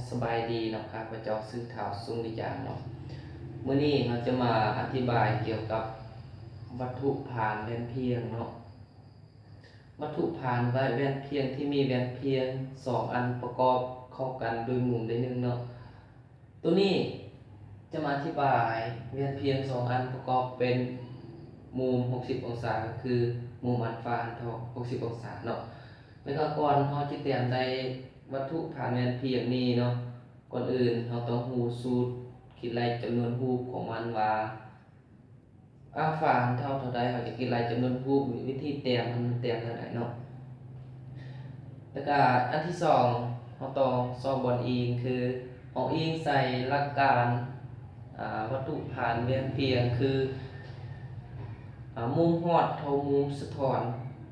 สบายดีเนาะครับพระเจ้าซื้อข่าวสุงดิจานเนาะมื้อนี้เราจะมาอธิบายเกี่ยวกับวัตถุผ่านแว่นเพียงเนาะวัตถุผ่านแว่นเพียงที่มีแว่นเพียง2อันประกอบเข้ากันโดยมุมใดหนึ่งเนาะตัวนี้จะมาอธิบายแว่นเพียง2อันประกอบเป็นมุม60องศาก็คือมุมอัลฟาเท่า60องศาเนาะแล้วก็ก่อนเราจะเตรียมในวัตถุผ่านแว่นเพียงนี้เนาะก่อนอื่นเราต้องรู้สูตรคิดไล่จำนวนรูปของมันว่าอัลฟาเท่าใดเราจะคิดไล่จำนวนรูปวิธีเตรียมมันเตรียมเท่าไหร่เนาะแล้วก็อันที่2เราต้องสอบบนอิงคือเอาอิงใส่หลักการวัตถุผ่านแว่นเพียงคือมุมฮอดเท่ามุมสะท้อน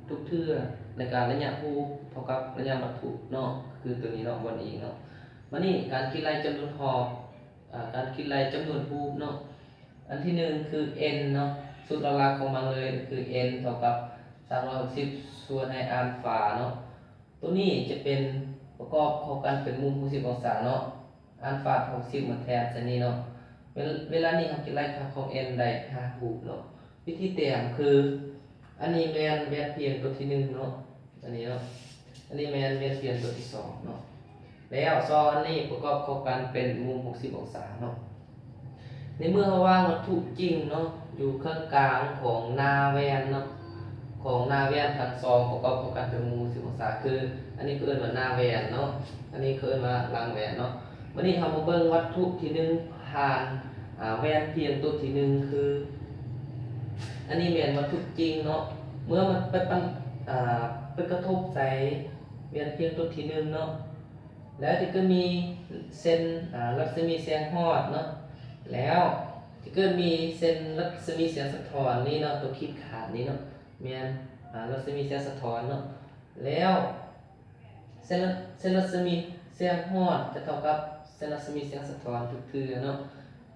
ทุกเทื่อในการระยะรูปเท่ากับระยะวัตถุเนาะคือตัวนี้เนาะบนอิงเนาะมานี่การคิดไล่จำนวนหอบการคิดไล่จำนวนรูปเนาะอันที่1คือ n เนาะสูตรหลักของมันเลยคือ n เท่ากับ360ส่วนในอัลฟาเนาะตัวนี้จะเป็นประกอบเข้ากันเป็นมุม60องศาเนาะอัลฟา60มันแทนซะนี่เนาะเวลานี้เราคิดไล่ค่าของ n ได้5รูปเนาะวิธีเตรียมคืออันนี้แม่นเพียงตัวที่1เนาะอันนี้เนาะอันนี้แม่นเพียงตัวที่2เนาะแล้วอันนี้ประกอบเข้ากันเป็นมุม60องศาเนาะในเมื่อเราวางวัตถุจริงเนาะอยู่ข้างกลางของหน้าแว่นเนาะของหน้าแว่นทั้ง2ประกอบเข้ากันเป็นมุม60องศาคืออันนี้เอิ้นว่าหน้าแว่นเนาะอันนี้เอิ้นว่าหลังแว่นเนาะวันนี้เรามาเบิ่งวัตถุที่1ผ่านแว่นเพียงตัวที่1คืออันนี้แม่นวัตถุจริงเนาะเมื่อมันไปกระทบใส่แว่นเพียงตัวที่1เนาะแล้วจะมีเส้นรัศมีแสงฮอดเนาะแล้วจะมีเส้นรัศมีแสงสะท้อนนี่เนาะตัวขีดขาดนี่เนาะแม่นรัศมีแสงสะท้อนเนาะแล้วเส้นรัศมีแสงฮอดจะเท่ากับเส้นรัศมีแสงสะท้อนทุกเทื่อเนาะ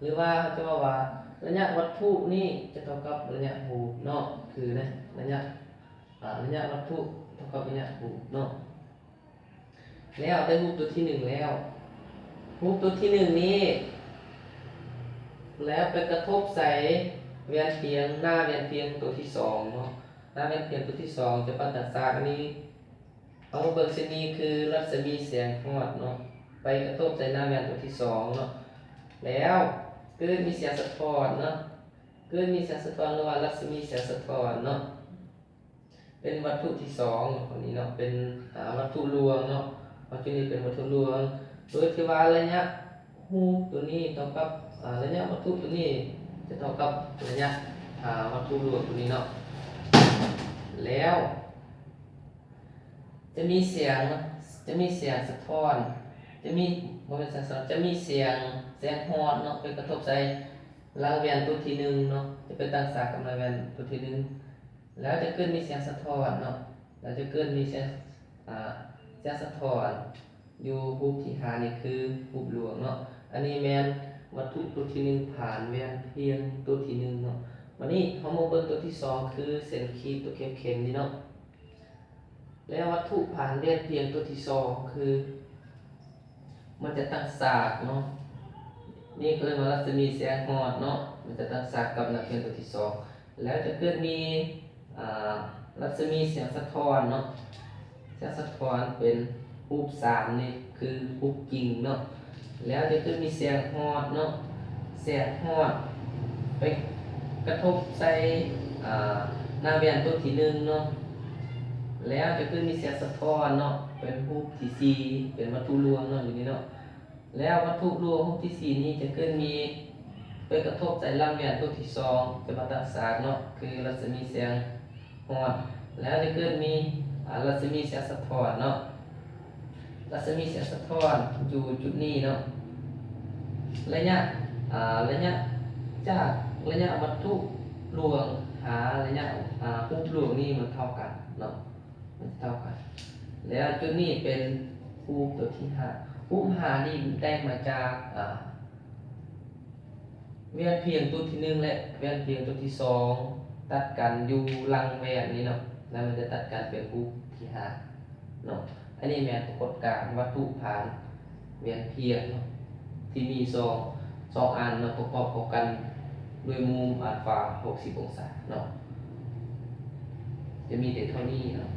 หรือว่าจะว่าระยะวัตถุนี่จะเท่ากับระยะรูปเนาะคือนะระยะวัตถุเท่ากับระยะรูปเนาะแล้วได้รูปตัวที่1แล้วรูปตัวที่1นี้แล้วไปกระทบใส่แว่นเพียงหน้าแว่นเพียงตัวที่2เนาะหน้าแว่นเพียงตัวที่2จะปฏิสารอันนี้เอามาเบิ่งเส้นนี้คือรัศมีแสงฮอดเนาะไปกระทบใส่หน้าแว่นตัวที่2เนาะแล้วเกิดมีแสงสะท้อนเนาะเกิดมีแสงสะท้อนหรือว่ารัศมีแสงสะท้อนเนาะเป็นวัตถุที่2คนนี้เนาะเป็นวัตถุลวงเนาะวัตถุนี้เป็นวัตถุลวงโดยที่ว่าระยะรูปตัวนี้เท่ากับระยะวัตถุตัวนี้จะเท่ากับระยะวัตถุลวงตัวนี้เนาะแล้วจะมีเสียงสะท้อนจะมีบ่แม่นแสงสะท้อนจะมีเสียงฮอดเนาะไปกระทบใส่รังแว่นตัวที่1เนาะจะเป็นต่างสากกับรังแว่นตัวที่1แล้วจะเกิดมีเสียงสะท้อนเนาะแล้วจะเกิดมีเสียงสะท้อนอยู่รูปที่5นี่คือรูปหลวงเนาะอันนี้แม่นวัตถุตัวที่1ผ่านแว่นเพียงตัวที่1เนาะวันนี้เฮามาเบิ่งตัวที่2คือเส้นขีดตัวเข้มๆนี่เนาะแล้ววัตถุผ่านแว่นเพียงตัวที่2คือมันจะตั้งฉากเนาะนี่คือรัศมีแสงฮอดเนาะมันจะตั้งฉากกับแว่นเพียงตัวที่2แล้วจะเกิดมีรัศมีแสงสะท้อนเนาะแสงสะท้อนเป็นรูป3นี่คือรูปจริงเนาะแล้วจะมีแสงฮอดเนาะแสงฮอดไปกระทบใส่หน้าแว่นตัวที่1เนาะแล้วจะมีแสงสะท้อนเนาะเป็นรูปที่4เป็นวัตถุลวงเนาะอยู่นี่เนาะแล้ววัตถุลวงรูปที่4นี้จะมีไปกระทบใส่รังแว่นตัวที่2เป็นประตักษากเนาะคือรัศมีแสงฮอดแล้วจะมีรัศมีแสงสะท้อนเนาะรัศมีแสงสะท้อนอยู่จุดนี้เนาะระยะจากระยะวัตถุลวงหาระยะรูปลวงนี่มันเท่ากันเนาะมันเท่ากันแล้วจุดนี้เป็นรูปตัวที่5รูป5นี่ได้มาจากแว่นเพียงตัวที่1และแว่นเพียงตัวที่2ตัดกันอยู่หลังแว่นนี้เนาะแล้วมันจะตัดกันเป็นรูปที่5เนาะอันนี้แม่นปรากฏการณ์วัตถุผ่าน เวียนเพียงเนาะที่มีสองอันเนาะประกอบเข้ากันด้วยมุมอัลฟา60 องศาเนาะจะมีแต่เท่านี้เนาะ